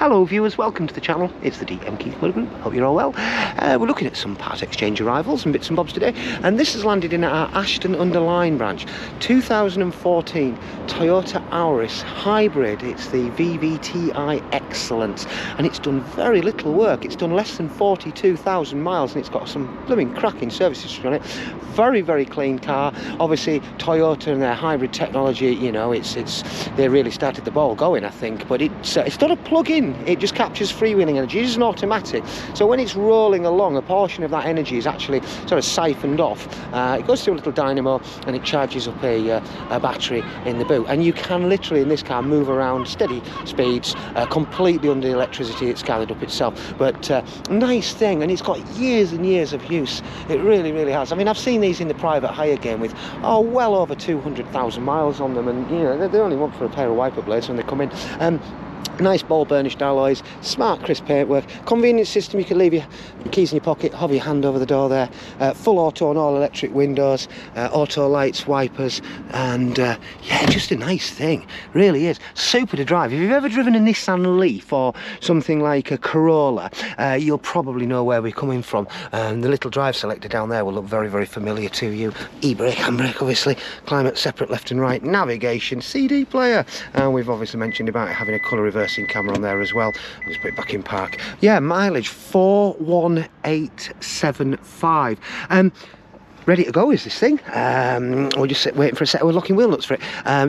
Hello viewers, welcome to the channel. It's the DM Keith Motor Group. Hope you're all well. We're looking at some part exchange arrivals and bits and bobs today, and this has landed in our Ashton-under-Lyne branch. 2014 Toyota Auris hybrid. It's the VVTi Excellence, and it's done very little work. It's done less than 42,000 miles, and it's got some blooming cracking service history on it. Very, very clean car. Obviously Toyota and their hybrid technology, you know, they really started the ball going, I think. But it's not a plug-in. It just captures freewheeling energy. It is an automatic, so when it's rolling along, a portion of that energy is actually sort of siphoned off. It goes through a little dynamo and it charges up a battery in the boot, and you can literally in this car move around steady speeds completely under the electricity it's gathered up itself. But nice thing, and it's got years and years of use. It really, really has. I mean, I've seen these in the private hire game with well over 200,000 miles on them, and you know, they only want for a pair of wiper blades when they come in. Nice ball burnished alloys, smart crisp paintwork, convenient system. You can leave your keys in your pocket, hover your hand over the door there, full auto and all electric windows, auto lights, wipers, and yeah, just a nice thing, really is. Super to drive. If you've ever driven a Nissan Leaf or something like a Corolla, you'll probably know where we're coming from. The little drive selector down there will look very, very familiar to you. E-brake, handbrake, obviously, climate separate left and right, navigation, CD player, and we've obviously mentioned about having a colour reversing camera on there as well. Let's put it back in park. Yeah, mileage 41875. Ready to go is this thing. We're just waiting for a set of locking wheel nuts for it.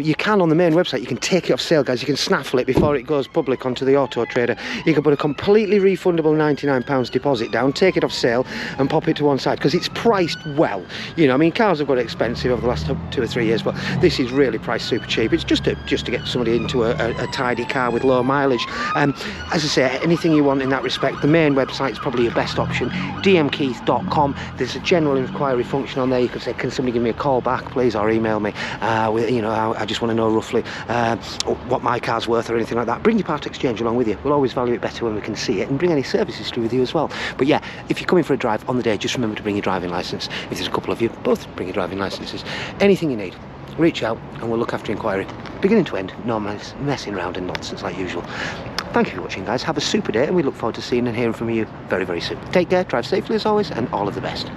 You can, on the main website, you can take it off sale, guys. You can snaffle it before it goes public onto the Auto Trader. You can put a completely refundable £99 deposit down, take it off sale and pop it to one side, because it's priced well. You know, I mean, cars have got expensive over the last 2 or 3 years, but this is really priced super cheap. It's just to get somebody into a tidy car with low mileage. As I say, anything you want in that respect, the main website is probably your best option. dmkeith.com. There's a general inquiry function on there. You could say, can somebody give me a call back please, or email me you know, I just want to know roughly what my car's worth or anything like that. Bring your part exchange along with you. We'll always value it better when we can see it, and bring any service history with you as well. But yeah, if you're coming for a drive on the day, just remember to bring your driving licence. If there's a couple of you, both bring your driving licences. Anything you need, reach out and we'll look after inquiry beginning to end. No messing around and nonsense like usual. Thank you for watching, guys. Have a super day, and we look forward to seeing and hearing from you very, very soon. Take care, drive safely as always, and all of the best.